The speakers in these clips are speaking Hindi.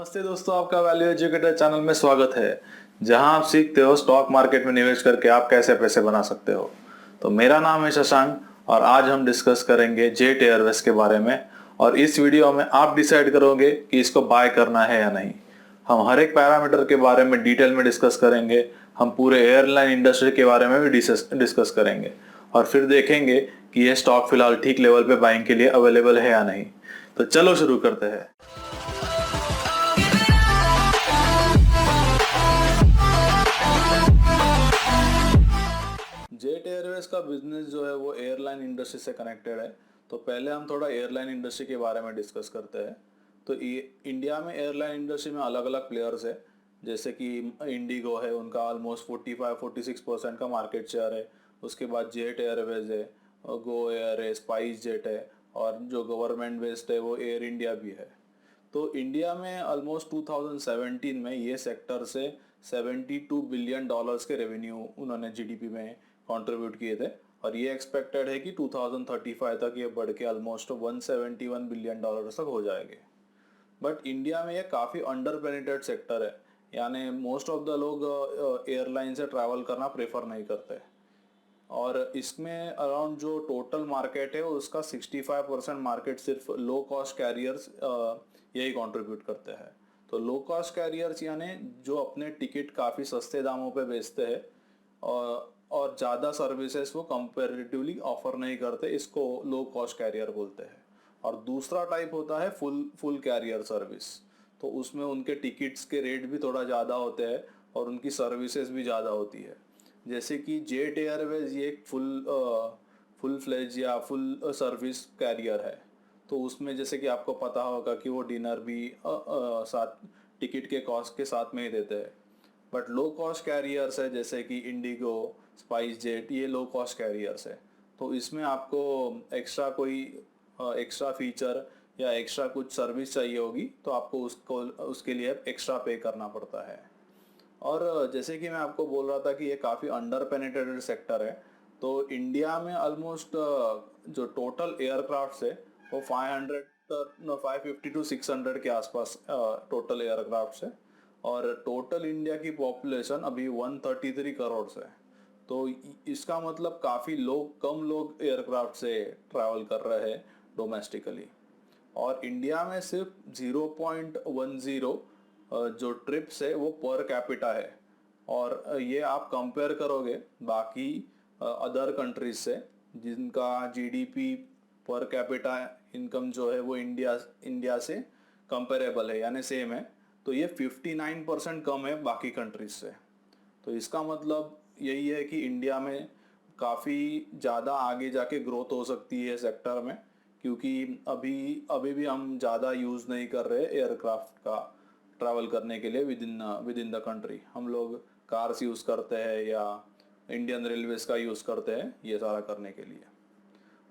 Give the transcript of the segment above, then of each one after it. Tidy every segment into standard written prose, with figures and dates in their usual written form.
नमस्ते दोस्तों, आपका वैल्यू एजुकेटर चैनल में स्वागत है, जहां आप सीखते हो स्टॉक मार्केट में निवेश करके आप कैसे पैसे बना सकते हो। तो मेरा नाम है शशांक और आज हम डिस्कस करेंगे जेट एयरवेज के बारे में। और इस वीडियो में आप डिसाइड करोगे कि इसको बाय करना है या नहीं। हम हर एक पैरामीटर के बारे में डिटेल में डिस्कस करेंगे। हम पूरे एयरलाइन इंडस्ट्री के बारे में भी डिस्कस करेंगे और फिर देखेंगे कि ये स्टॉक फिलहाल ठीक लेवल पे बाइंग के लिए अवेलेबल है या नहीं। तो चलो शुरू करते हैं। जेट एयरवेज का बिजनेस जो है वो एयरलाइन इंडस्ट्री से कनेक्टेड है। तो पहले हम थोड़ा एयरलाइन इंडस्ट्री के बारे में डिस्कस करते हैं। तो इंडिया में एयरलाइन इंडस्ट्री में अलग अलग प्लेयर्स है, जैसे कि इंडिगो है, उनका ऑलमोस्ट 45-46% का मार्केट शेयर है। उसके बाद जेट एयरवेज है, गो एयर है, स्पाइस जेट है, और जो गवर्नमेंट बेस्ड है वो एयर इंडिया भी है। तो इंडिया में ऑलमोस्ट 2017 में ये सेक्टर से $72 बिलियन के रेवेन्यू उन्होंने जीडीपी में कंट्रीब्यूट किए थे। और ये एक्सपेक्टेड है कि 2035 तक ये बढ़ के ऑलमोस्ट $171 बिलियन तक हो जाएंगे। बट इंडिया में ये काफ़ी अंडर पेनिट्रेट सेक्टर है, यानी मोस्ट ऑफ द लोग एयरलाइन से ट्रैवल करना प्रेफर नहीं करते। और इसमें अराउंड जो टोटल मार्केट है उसका 65% मार्केट सिर्फ लो कॉस्ट कैरियर्स यही कंट्रीब्यूट करते हैं। तो लो कॉस्ट कैरियर्स यानी जो अपने टिकट काफ़ी सस्ते दामों पे बेचते हैं और ज़्यादा सर्विसेज वो कंपेरेटिवली ऑफर नहीं करते, इसको लो कॉस्ट कैरियर बोलते हैं। और दूसरा टाइप होता है फुल कैरियर सर्विस। तो उसमें उनके टिकट्स के रेट भी थोड़ा ज़्यादा होते हैं और उनकी सर्विसेज भी ज़्यादा होती है। जैसे कि जेट एयरवेज ये एक फुल फ्लेज या फुल सर्विस कैरियर है। तो उसमें जैसे कि आपको पता होगा कि वो डिनर भी साथ टिकट के कॉस्ट के साथ में ही देते हैं। बट लो कॉस्ट कैरियर्स है जैसे कि इंडिगो, स्पाइस जेट, ये लो कॉस्ट कैरियर्स है। तो इसमें आपको एक्स्ट्रा कोई एक्स्ट्रा फीचर या एक्स्ट्रा कुछ सर्विस चाहिए होगी तो आपको उसके लिए एक्स्ट्रा पे करना पड़ता है। और जैसे कि मैं आपको बोल रहा था कि ये काफ़ी अंडर पेनिट्रेटेड सेक्टर है। तो इंडिया में ऑलमोस्ट जो टोटल एयरक्राफ्ट्स है वो 550 टू 600 के आसपास टोटल एयरक्राफ्ट्स है। और टोटल इंडिया की पॉपुलेशन अभी 133 करोड़ है। तो इसका मतलब काफ़ी कम लोग एयरक्राफ्ट से ट्रैवल कर रहे हैं डोमेस्टिकली। और इंडिया में सिर्फ 0.10 जो ट्रिप्स है वो पर कैपिटा है। और ये आप कंपेयर करोगे बाकी अदर कंट्रीज से जिनका जीडीपी पर कैपिटा इनकम जो है वो इंडिया से कंपेरेबल है यानी सेम है। तो ये 59% कम है बाकी कंट्रीज से। तो इसका मतलब यही है कि इंडिया में काफ़ी ज़्यादा आगे जाके ग्रोथ हो सकती है सेक्टर में, क्योंकि अभी भी हम ज़्यादा यूज़ नहीं कर रहे एयरक्राफ्ट का ट्रैवल करने के लिए विद इन द कंट्री। हम लोग कार्स यूज़ करते हैं या इंडियन रेलवेज का यूज़ करते हैं ये सारा करने के लिए।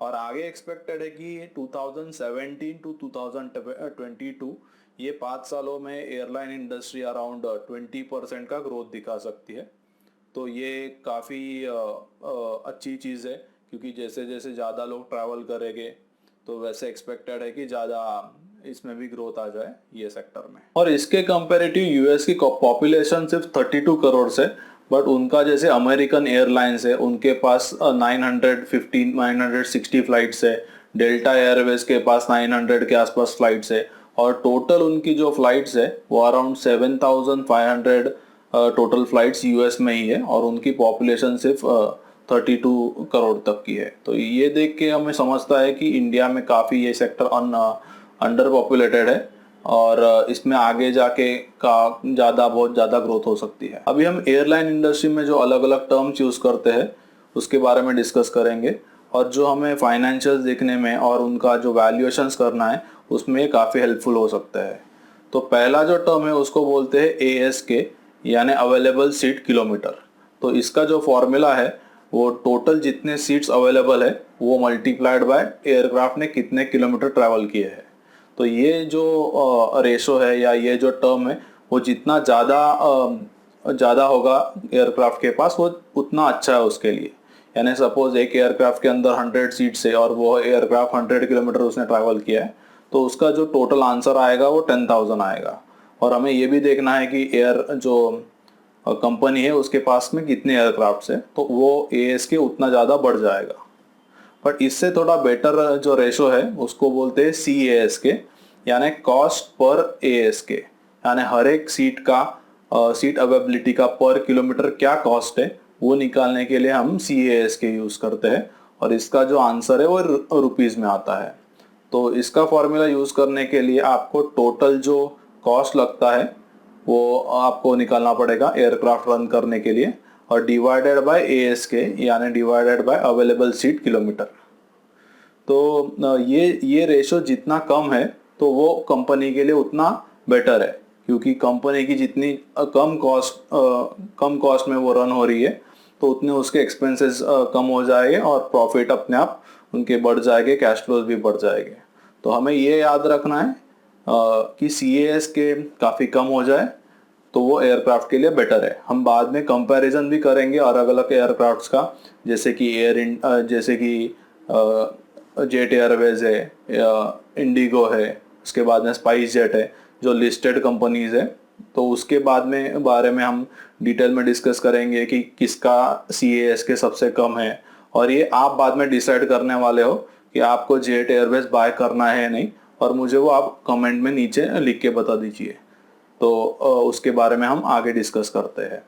और आगे एक्सपेक्टेड है कि 2017 टू 2022 ये 5 सालों में एयरलाइन इंडस्ट्री अराउंड 20% का ग्रोथ दिखा सकती है। तो ये काफ़ी अच्छी चीज़ है, क्योंकि जैसे जैसे ज़्यादा लोग ट्रैवल करेंगे तो वैसे एक्सपेक्टेड है कि ज़्यादा इसमें भी ग्रोथ आ जाए ये सेक्टर में। और इसके कंपैरेटिव यूएस की पॉपुलेशन सिर्फ 32 करोड़ है। बट उनका जैसे अमेरिकन एयरलाइंस है उनके पास 960 फ्लाइट्स है। डेल्टा एयरवेज के पास 900 के आसपास फ्लाइट्स है। और टोटल उनकी जो फ्लाइट्स है वो अराउंड 7,500 टोटल फ्लाइट्स यूएस में ही है। और उनकी पॉपुलेशन सिर्फ 32 करोड़ तक की है। तो ये देख के हमें समझता है कि इंडिया में काफ़ी ये सेक्टर अंडर पॉपुलेटेड है और इसमें आगे जाके बहुत ज़्यादा ग्रोथ हो सकती है। अभी हम एयरलाइन इंडस्ट्री में जो अलग अलग टर्म्स यूज़ करते हैं उसके बारे में डिस्कस करेंगे और जो हमें फाइनेंशियल्स देखने में और उनका जो वैल्यूएशंस करना है उसमें काफ़ी हेल्पफुल हो सकता है। तो पहला जो टर्म है उसको बोलते हैं ASK यानी अवेलेबल सीट किलोमीटर। तो इसका जो फॉर्मूला है वो टोटल जितने सीट्स अवेलेबल है वो मल्टीप्लाइड बाय एयरक्राफ्ट ने कितने किलोमीटर ट्रैवल किए हैं। तो ये जो रेशो है या ये जो टर्म है वो जितना ज़्यादा होगा एयरक्राफ्ट के पास वो उतना अच्छा है उसके लिए। यानी सपोज एक एयरक्राफ्ट के अंदर 100 सीट्स है और वो एयरक्राफ्ट 100 किलोमीटर उसने ट्रैवल किया है तो उसका जो टोटल आंसर आएगा वो 10,000 आएगा। और हमें ये भी देखना है कि एयर जो कंपनी है उसके पास में कितने एयरक्राफ्ट्स है, तो वो ASK उतना ज़्यादा बढ़ जाएगा। बट इससे थोड़ा बेटर जो रेशो है उसको बोलते हैं CASK, यानी कॉस्ट पर ASK, यानी हर एक सीट का सीट अवेलेबिलिटी का पर किलोमीटर क्या कॉस्ट है वो निकालने के लिए हम CASK यूज़ करते हैं, और इसका जो आंसर है वो रुपीज़ में आता है। तो इसका फॉर्मूला यूज़ करने के लिए आपको टोटल जो कॉस्ट लगता है वो आपको निकालना पड़ेगा एयरक्राफ्ट रन करने के लिए, और डिवाइडेड बाय ASK, यानी divided by available seat kilometre. तो ये रेशो जितना कम है तो वो कंपनी के लिए उतना बेटर है, क्योंकि कंपनी की जितनी कम कॉस्ट में वो रन हो रही है तो उतने उसके एक्सपेंसेस कम हो जाएंगे और प्रॉफिट अपने आप उनके बढ़ जाएंगे, कैश फ्लोज भी बढ़ जाएंगे। तो हमें ये याद रखना है कि CASK काफ़ी कम हो जाए तो वो एयरक्राफ्ट के लिए बेटर है। हम बाद में कंपैरिजन भी करेंगे अलग अलग एयरक्राफ्ट्स का, जैसे कि जेट एयरवेज है या इंडिगो है, उसके बाद में स्पाइस जेट है जो लिस्टेड कंपनीज है। तो उसके बारे में हम डिटेल में डिस्कस करेंगे कि किसका CASK सबसे कम है, और ये आप बाद में डिसाइड करने वाले हो कि आपको जेट एयरवेज बाय करना है या नहीं, और मुझे वो आप कमेंट में नीचे लिख के बता दीजिए। तो उसके बारे में हम आगे डिस्कस करते हैं।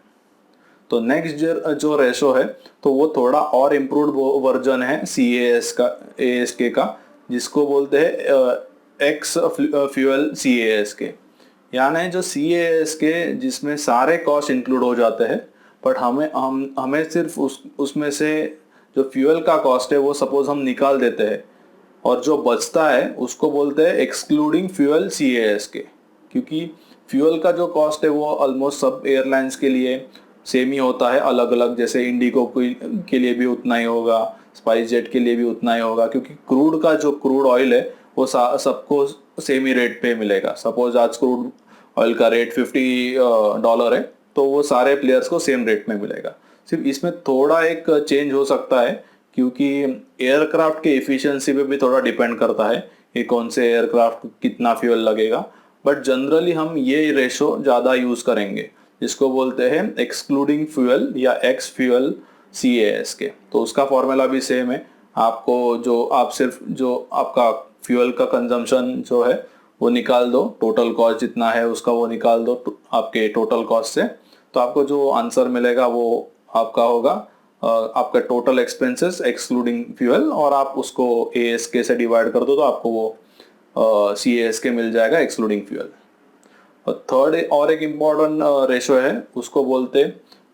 तो नेक्स्ट जो रेशो है तो वो थोड़ा और इम्प्रूव्ड वर्जन है ASK का, जिसको बोलते हैं एक्स फ्यूल CASK, यानी जो CASK जिसमें सारे कॉस्ट इंक्लूड हो जाते हैं, बट हमें सिर्फ उसमें से जो फ्यूल का कॉस्ट है वो सपोज हम निकाल देते हैं, और जो बचता है उसको बोलते हैं एक्सक्लूडिंग फ्यूल CASK, क्योंकि फ्यूल का जो कॉस्ट है वो ऑलमोस्ट सब एयरलाइंस के लिए सेम ही होता है, अलग अलग, जैसे इंडिगो के लिए भी उतना ही होगा, स्पाइस जेट के लिए भी उतना ही होगा, क्योंकि क्रूड ऑयल है वो सबको सेम ही रेट पे मिलेगा। सपोज आज क्रूड ऑयल का रेट $50 है तो वो सारे प्लेयर्स को सेम रेट में मिलेगा। सिर्फ इसमें थोड़ा एक चेंज हो सकता है, क्योंकि एयरक्राफ्ट के एफिशिएंसी पे भी थोड़ा डिपेंड करता है कि कौन से एयरक्राफ्ट कितना फ्यूल लगेगा। बट जनरली हम ये रेशो ज़्यादा यूज़ करेंगे, जिसको बोलते हैं एक्सक्लूडिंग फ्यूल या एक्स फ्यूल CASK। तो उसका फॉर्मूला भी सेम है। सिर्फ जो आपका फ्यूल का कंजम्पशन जो है वो निकाल दो, टोटल कॉस्ट जितना है उसका वो निकाल दो आपके टोटल कॉस्ट से, तो आपको जो आंसर मिलेगा वो आपका होगा आपका टोटल एक्सपेंसेस एक्सक्लूडिंग फ्यूल, और आप उसको ASK से डिवाइड कर दो तो आपको वो CASK मिल जाएगा एक्सक्लूडिंग फ्यूल। और थर्ड और एक इम्पॉर्टेंट रेशो है, उसको बोलते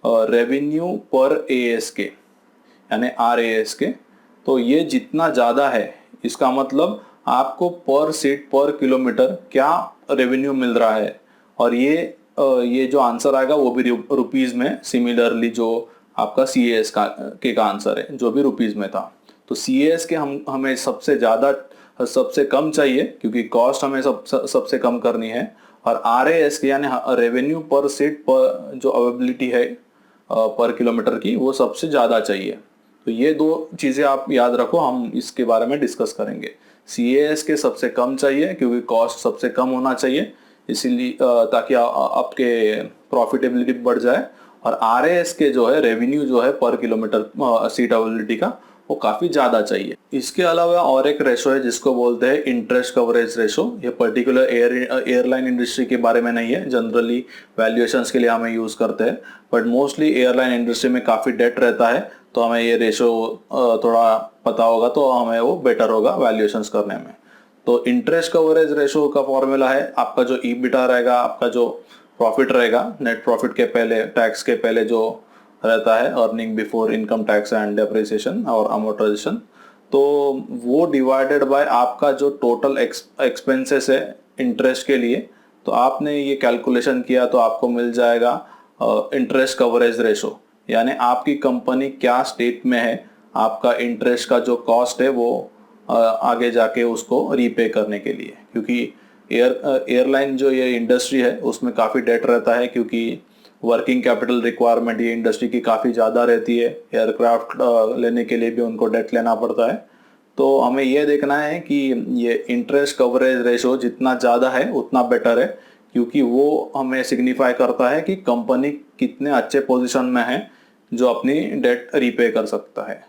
रेवेन्यू पर ASK, यानी RASK। तो ये जितना ज़्यादा है इसका मतलब आपको पर सीट पर किलोमीटर क्या रेवेन्यू मिल रहा है, और ये जो आंसर आएगा वो भी रुपीज़ में, सिमिलरली जो आपका CASK का आंसर है जो भी रुपीज़ में था। तो CASK हमें सबसे कम चाहिए, क्योंकि कॉस्ट हमें सबसे कम करनी है, और RASK यानी रेवेन्यू पर सीट पर जो अवेलेबिलिटी है पर किलोमीटर की वो सबसे ज़्यादा चाहिए। तो ये दो चीज़ें आप याद रखो, हम इसके बारे में डिस्कस करेंगे। CASK सबसे कम चाहिए क्योंकि कॉस्ट सबसे कम होना चाहिए, इसीलिए ताकि आपके प्रॉफिटेबिलिटी बढ़ जाए, और RASK जो है रेवेन्यू जो है पर किलोमीटर सीट अवेलेबिलिटी का वो काफ़ी ज़्यादा चाहिए। इसके अलावा और एक रेशो है जिसको बोलते हैं इंटरेस्ट कवरेज रेशो। ये पर्टिकुलर एयरलाइन इंडस्ट्री के बारे में नहीं है, जनरली वैल्यूएशंस के लिए हमें यूज़ करते हैं, बट मोस्टली एयरलाइन इंडस्ट्री में काफ़ी डेट रहता है, तो हमें ये रेशो थोड़ा पता होगा तो हमें वो बेटर होगा वैल्यूएशंस करने में। तो इंटरेस्ट कवरेज रेशो का फॉर्मूला है आपका जो EBITDA रहेगा, आपका जो प्रॉफिट रहेगा, नेट प्रॉफिट के पहले, टैक्स के पहले जो रहता है, earning before income tax and depreciation और अमोर्टाइजेशन, तो वो डिवाइडेड बाय आपका जो टोटल एक्सपेंसेस है इंटरेस्ट के लिए। तो आपने ये कैलकुलेशन किया तो आपको मिल जाएगा इंटरेस्ट कवरेज रेशो, यानी आपकी कंपनी क्या स्टेट में है, आपका इंटरेस्ट का जो कॉस्ट है वो आगे जाके उसको रीपे करने के लिए, क्योंकि एयरलाइन जो ये इंडस्ट्री है उसमें काफ़ी डेट रहता है, क्योंकि वर्किंग कैपिटल रिक्वायरमेंट ये इंडस्ट्री की काफ़ी ज़्यादा रहती है, एयरक्राफ्ट लेने के लिए भी उनको डेट लेना पड़ता है। तो हमें ये देखना है कि ये इंटरेस्ट कवरेज रेशो जितना ज़्यादा है उतना बेटर है, क्योंकि वो हमें सिग्निफाई करता है कि कंपनी कितने अच्छे पोजीशन में है जो अपनी डेट रीपे कर सकता है।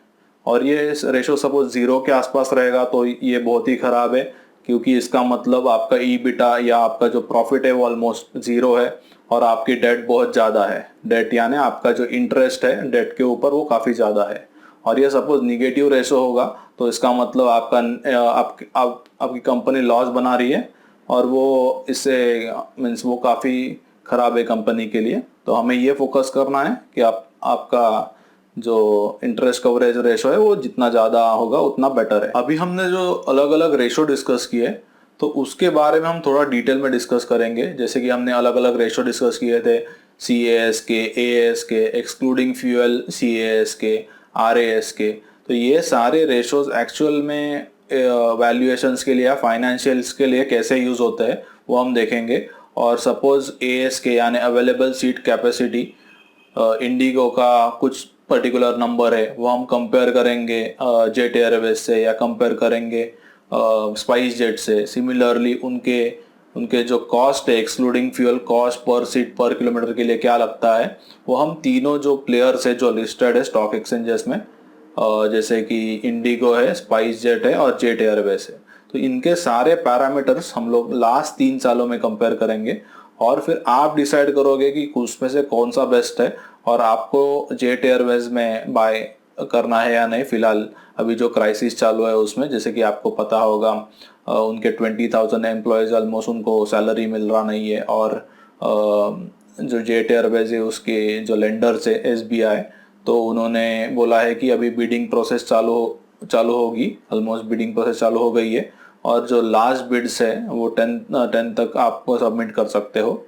और ये रेशो सपोज 0 के आसपास रहेगा तो ये बहुत ही खराब है, क्योंकि इसका मतलब आपका ईबिटा या आपका जो प्रॉफिट है वो ऑलमोस्ट 0 है और आपकी डेट बहुत ज़्यादा है। डेट यानी आपका जो इंटरेस्ट है डेट के ऊपर वो काफ़ी ज़्यादा है। और ये सपोज निगेटिव रेशो होगा तो इसका मतलब आपकी कंपनी लॉस बना रही है और वो इससे मीन्स वो काफ़ी ख़राब है कंपनी के लिए। तो हमें ये फोकस करना है कि आपका जो इंटरेस्ट कवरेज रेशो है वो जितना ज़्यादा होगा उतना बेटर है। अभी हमने जो अलग अलग रेशो डिस्कस किए तो उसके बारे में हम थोड़ा डिटेल में डिस्कस करेंगे। जैसे कि हमने अलग अलग रेशो डिस्कस किए थे, CAS के, AS के, एक्सक्लूडिंग फ्यूल CAS के, RAS के। तो ये सारे रेशोज एक्चुअल में वैल्यूएशंस के लिए या फाइनेंशियल्स के लिए कैसे यूज़ होते हैं वो हम देखेंगे। और सपोज AS के यानी अवेलेबल सीट कैपेसिटी इंडिगो का कुछ पर्टिकुलर नंबर है वो हम कंपेयर करेंगे जेट एयरवेज से या कंपेयर करेंगे स्पाइस जेट से। सिमिलरली उनके उनके जो कॉस्ट है excluding fuel cost per seat पर किलोमीटर के लिए क्या लगता है, वो हम तीनों जो प्लेयर्स है जो लिस्टेड है स्टॉक एक्सचेंजेस में, जैसे कि इंडिगो है, स्पाइस जेट है और जेट एयरवेज है, तो इनके सारे पैरामीटर्स हम लोग लास्ट 3 सालों में कंपेयर करेंगे। और फिर आप डिसाइड करोगे कि उसमें से कौन सा बेस्ट है और आपको जेट एयरवेज में बाय करना है या नहीं। फिलहाल अभी जो क्राइसिस चालू है उसमें, जैसे कि आपको पता होगा उनके 20,000 एम्प्लॉयज़ ऑलमोस्ट उनको सैलरी मिल रहा नहीं है। और जो जेट एयरवेज है उसके जो लेंडर्स है SBI, तो उन्होंने बोला है कि अभी बिडिंग प्रोसेस चालू होगी। ऑलमोस्ट बिडिंग प्रोसेस चालू हो गई है और जो लास्ट बिड्स है वो 10 तक आपको सबमिट कर सकते हो,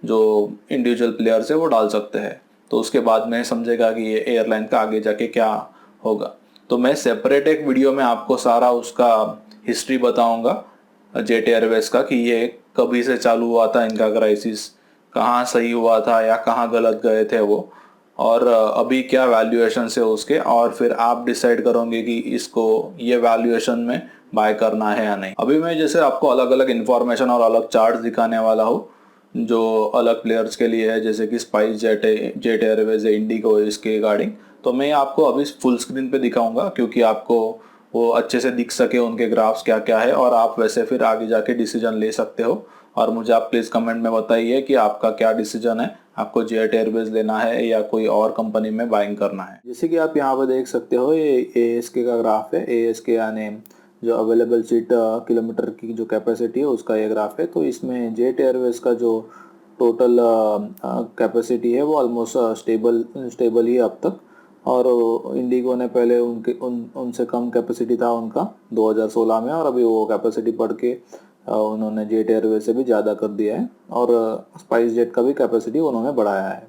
जो इंडिविजुअल प्लेयर्स है वो डाल सकते हैं। तो उसके बाद में समझेगा कि ये एयरलाइन का आगे जाके क्या होगा। तो मैं सेपरेट एक वीडियो में आपको सारा उसका हिस्ट्री बताऊंगा जेट एयरवेज का, कि ये कभी से चालू हुआ था इनका क्राइसिस, कहाँ सही हुआ था या कहाँ गलत गए थे वो, और अभी क्या वैल्यूएशन है उसके। और फिर आप डिसाइड करोगे कि इसको ये वैल्यूएशन में बाय करना है या नहीं। अभी मैं जैसे आपको अलग अलग इंफॉर्मेशन और अलग चार्ट दिखाने वाला हूँ जो अलग प्लेयर्स के लिए है, जैसे कि स्पाइस जेट है, जेट एयरवेज है, इंडिगो है, इसके रिगार्डिंग। तो मैं आपको अभी फुल स्क्रीन पे दिखाऊंगा क्योंकि आपको वो अच्छे से दिख सके उनके ग्राफ्स क्या क्या है और आप वैसे फिर आगे जाके डिसीजन ले सकते हो। और मुझे आप प्लीज़ कमेंट में बताइए कि आपका क्या डिसीजन है, आपको जेट एयरवेज लेना है या कोई और कंपनी में बाइंग करना है। जैसे कि आप यहाँ पर देख सकते हो ये ASK का ग्राफ है। ASK यानी जो अवेलेबल सीट किलोमीटर की जो कैपेसिटी है उसका ये ग्राफ है। तो इसमें जेट एयरवेज का जो टोटल कैपेसिटी है वो ऑलमोस्ट स्टेबल ही अब तक। और इंडिगो ने पहले उनसे कम कैपेसिटी था उनका 2016 में, और अभी वो कैपेसिटी बढ़ के उन्होंने जेट एयरवेज से भी ज़्यादा कर दिया है। और स्पाइस जेट का भी कैपेसिटी उन्होंने बढ़ाया है।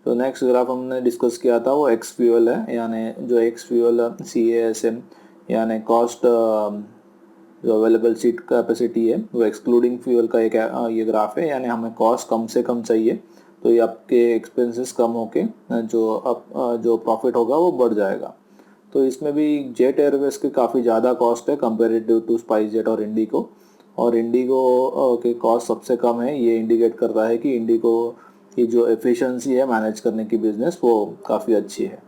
तो नेक्स्ट ग्राफ हमने डिस्कस किया था वो एक्स फ्यूल है, यानी जो एक्स फ्यूल CASM यानी कॉस्ट जो अवेलेबल सीट कैपेसिटी है वो एक्सक्लूडिंग फ्यूल का एक ये ग्राफ है। यानी हमें कॉस्ट कम से कम चाहिए तो ये आपके एक्सपेंसेस कम होके जो प्रॉफिट होगा वो बढ़ जाएगा। तो इसमें भी जेट एयरवेज की काफ़ी ज़्यादा कॉस्ट है कंपेरेटिव टू स्पाइस जेट और इंडिगो। और इंडिगो के कॉस्ट सबसे कम है। ये इंडिकेट करता है कि इंडिगो की जो एफिशिएंसी है मैनेज करने की बिजनेस वो काफ़ी अच्छी है।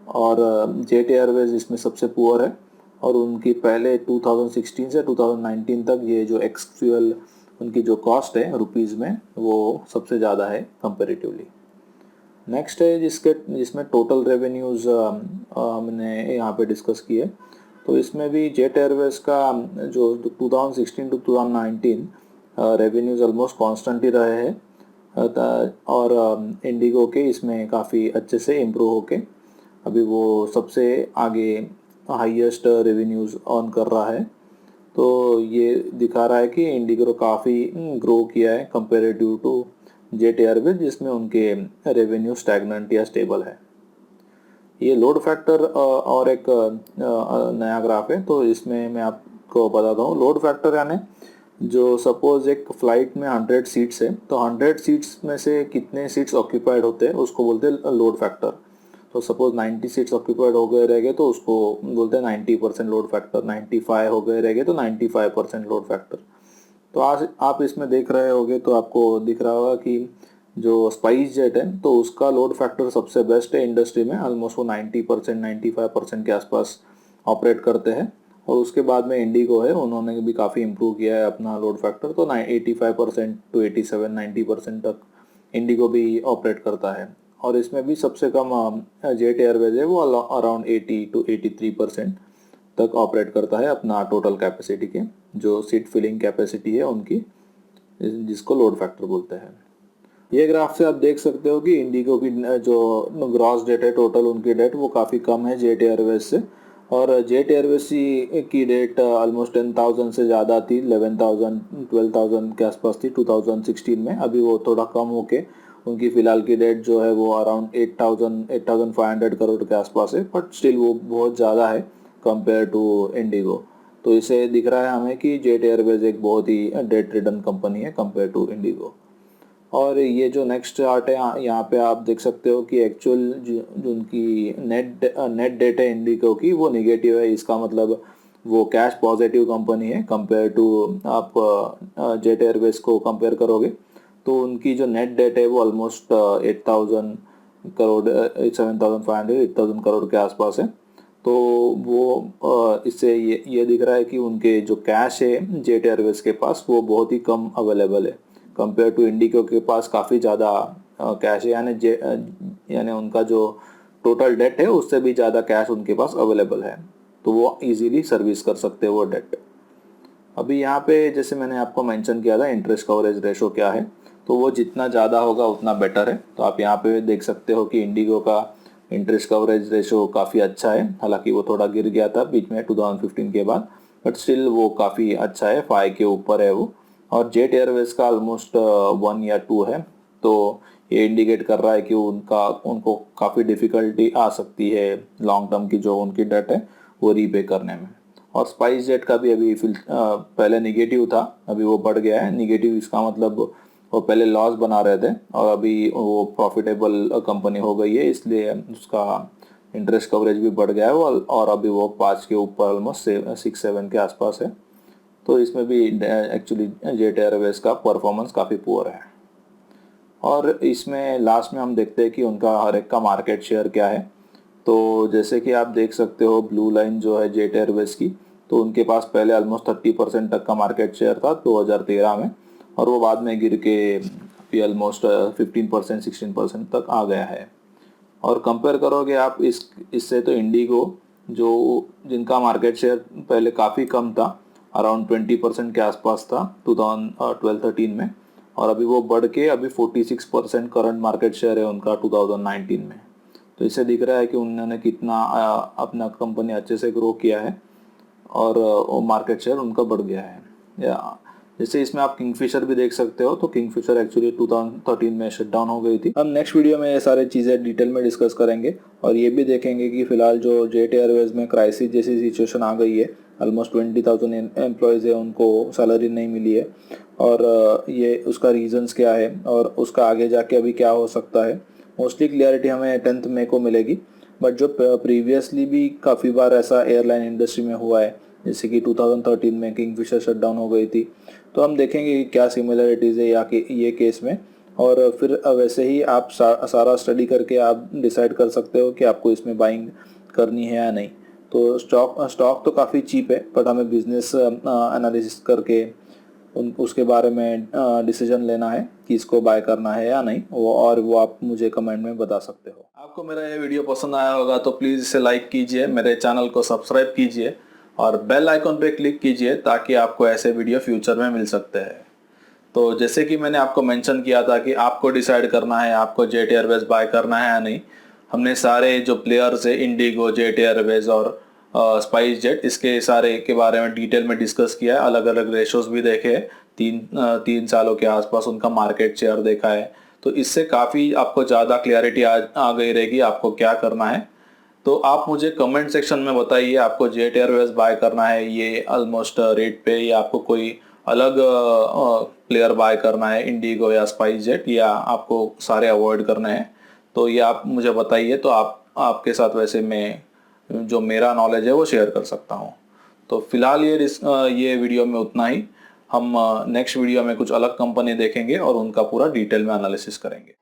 और जेट एयरवेज इसमें सबसे पुअर है और उनकी पहले 2016 से 2019 तक ये जो एक्स फ्यूल उनकी जो कॉस्ट है रुपीज़ में वो सबसे ज़्यादा है कंपेरेटिवली। नेक्स्ट है जिसमें टोटल रेवेन्यूज़ हमने यहाँ पे डिस्कस किए। तो इसमें भी जेट एयरवेज का जो 2016 टू 2019 रेवेन्यूज़ ऑलमोस्ट कांस्टेंट ही रहे हैं। और इंडिगो के इसमें काफ़ी अच्छे से इम्प्रूव होके अभी वो सबसे आगे हाईएस्ट रेवेन्यूज़ अर्न कर रहा है। तो ये दिखा रहा है कि इंडिगो काफ़ी ग्रो किया है कंपेरेटिव टू जेट एयरवेज, जिसमें उनके रेवेन्यू स्टैग्नेंट या स्टेबल है। ये लोड फैक्टर और एक नया ग्राफ है। तो इसमें मैं आपको बताता हूँ लोड फैक्टर यानी जो सपोज एक फ्लाइट में 100 सीट्स है तो 100 सीट्स में से कितने सीट्स ऑक्यूपाइड होते हैं उसको बोलते हैं लोड फैक्टर। तो सपोज 90 सीट्स ऑक्यूपाइड हो गए रह गए तो उसको बोलते हैं 90% लोड फैक्टर, 95 हो गए रह गए तो 95% लोड फैक्टर। तो आज आप इसमें देख रहे होगे तो आपको दिख रहा होगा कि जो स्पाइस जेट है तो उसका लोड फैक्टर सबसे बेस्ट है इंडस्ट्री में। ऑलमोस्ट वो 90% 95% के आसपास ऑपरेट करते हैं। और उसके बाद में इंडिगो है, उन्होंने भी काफ़ी इम्प्रूव किया है अपना लोड फैक्टर, तो 85% टू 87 90% तक इंडिगो भी ऑपरेट करता है। और इसमें भी सबसे कम जेट एयरवेज है, वो अराउंड 80 टू 83% तक ऑपरेट करता है अपना टोटल कैपेसिटी के, जो सीट फिलिंग कैपेसिटी है उनकी, जिसको लोड फैक्टर बोलते हैं। ये ग्राफ से आप देख सकते हो कि इंडिगो की जो ग्रॉस डेट है टोटल उनकी डेट वो काफ़ी कम है जेट एयरवेज से। और जेट एयरवेज की डेट ऑलमोस्ट 10,000 से ज़्यादा थी, 11,000 12,000 के आसपास थी 2016 में। अभी वो थोड़ा कम होके उनकी फ़िलहाल की डेट जो है वो अराउंड 8,500 करोड़ के आसपास है, बट स्टिल वो बहुत ज़्यादा है कंपेयर टू इंडिगो। तो इससे दिख रहा है हमें कि जेट एयरवेज एक बहुत ही डेट रिडन कंपनी है कंपेयर टू इंडिगो। और ये जो नेक्स्ट चार्ट है यहाँ पे आप देख सकते हो कि एक्चुअल जो उनकी नेट डेट है इंडिगो की वो निगेटिव है। इसका मतलब वो कैश पॉजिटिव कंपनी है कंपेयर टू आप जेट एयरवेज को कंपेयर करोगे तो उनकी जो नेट डेट है वो ऑलमोस्ट 8,000 करोड़ 7,500 8,000 करोड़ के आसपास है। तो वो इससे ये दिख रहा है कि उनके जो कैश है जेट एयरवेज के पास वो बहुत ही कम अवेलेबल है कंपेयर टू इंडिगो के पास काफ़ी ज़्यादा कैश है, यानी उनका जो टोटल डेट है उससे भी ज़्यादा कैश उनके पास अवेलेबल है, तो वो इजीली सर्विस कर सकते हैं वो डेट। अभी यहाँ पे जैसे मैंने आपको मेंशन किया था इंटरेस्ट कवरेज रेशो क्या है, तो वो जितना ज़्यादा होगा उतना बेटर है। तो आप यहाँ पे देख सकते हो कि इंडिगो का इंटरेस्ट कवरेज रेशो काफ़ी अच्छा है, हालांकि वो थोड़ा गिर गया था बीच में 2015 के बाद, बट स्टिल वो काफ़ी अच्छा है, 5 के ऊपर है वो। और जेट एयरवेज का ऑलमोस्ट 1 या 2 है, तो ये इंडिकेट कर रहा है कि उनको काफ़ी डिफ़िकल्टी आ सकती है लॉन्ग टर्म की जो उनकी डेट है वो रीपे करने में। और स्पाइस जेट का भी अभी पहले निगेटिव था, अभी वो बढ़ गया है निगेटिव। इसका मतलब वो पहले लॉस बना रहे थे और अभी वो प्रॉफिटेबल कंपनी हो गई है, इसलिए उसका इंटरेस्ट कवरेज भी बढ़ गया है और अभी वो 5 के ऊपर ऑलमोस्ट 6-7 के आसपास है। तो इसमें भी एक्चुअली जेट एयरवेज का परफॉर्मेंस काफ़ी पुअर है। और इसमें लास्ट में हम देखते हैं कि उनका हर एक का मार्केट शेयर क्या है। तो जैसे कि आप देख सकते हो ब्लू लाइन जो है जेट एयरवेज की, तो उनके पास पहले ऑलमोस्ट 30% तक का मार्केट शेयर था 2013 में, और वो बाद में गिर के अभी ऑलमोस्ट 15% 16% तक आ गया है। और कंपेयर करोगे आप इससे तो इंडिगो जो जिनका मार्केट शेयर पहले काफ़ी कम था, अराउंड 20% के आसपास था 2012-13 में, और अभी वो बढ़ के अभी 46% करंट मार्केट शेयर है उनका 2019 में। तो इससे दिख रहा है कि उन्होंने कितना अपना कंपनी अच्छे से ग्रो किया है और वो मार्केट शेयर उनका बढ़ गया है। या जैसे इसमें आप किंगफिशर भी देख सकते हो, तो किंगफिशर एक्चुअली 2013 में शट डाउन हो गई थी। हम नेक्स्ट वीडियो में ये सारी चीज़ें डिटेल में डिस्कस करेंगे और ये भी देखेंगे कि फिलहाल जो जेट एयरवेज में क्राइसिस जैसी सिचुएशन आ गई है, ऑलमोस्ट 20,000 एम्प्लॉयज़ है उनको सैलरी नहीं मिली है, और ये उसका रीजंस क्या है और उसका आगे जाके अभी क्या हो सकता है। मोस्टली क्लियरिटी हमें 10 मई को मिलेगी, बट जो प्रीवियसली भी काफ़ी बार ऐसा एयरलाइन इंडस्ट्री में हुआ है, जैसे कि 2013 में किंगफिशर शट डाउन हो गई थी, तो हम देखेंगे कि क्या सिमिलरिटीज़ है ये केस में, और फिर वैसे ही आप सारा स्टडी करके आप डिसाइड कर सकते हो कि आपको इसमें बाइंग करनी है या नहीं। तो स्टॉक तो काफ़ी चीप है, बट हमें बिजनेस एनालिसिस करके उसके बारे में डिसीजन लेना है कि इसको बाय करना है या नहीं, वो आप मुझे कमेंट में बता सकते हो। आपको मेरा ये वीडियो पसंद आया होगा तो प्लीज़ इसे लाइक कीजिए, मेरे चैनल को सब्सक्राइब कीजिए और बेल आइकन पे क्लिक कीजिए ताकि आपको ऐसे वीडियो फ्यूचर में मिल सकते हैं। तो जैसे कि मैंने आपको मेंशन किया था कि आपको डिसाइड करना है आपको जेट एयरवेज बाय करना है या नहीं। हमने सारे जो प्लेयर्स है इंडिगो, जेट एयरवेज और स्पाइस जेट, इसके सारे के बारे में डिटेल में डिस्कस किया है, अलग अलग रेशोज भी देखे हैं, 3 सालों के आसपास उनका मार्केट शेयर देखा है। तो इससे काफ़ी आपको ज़्यादा क्लियरिटी आ गई रहेगी आपको क्या करना है। तो आप मुझे कमेंट सेक्शन में बताइए आपको जेट एयरवेज बाय करना है ये ऑलमोस्ट रेट पे, या आपको कोई अलग प्लेयर बाय करना है इंडिगो या स्पाइस जेट, या आपको सारे अवॉइड करने हैं। तो ये आप मुझे बताइए, तो आपके साथ वैसे मैं जो मेरा नॉलेज है वो शेयर कर सकता हूँ। तो फिलहाल ये वीडियो में उतना ही। हम नेक्स्ट वीडियो में कुछ अलग कंपनी देखेंगे और उनका पूरा डिटेल में एनालिसिस करेंगे।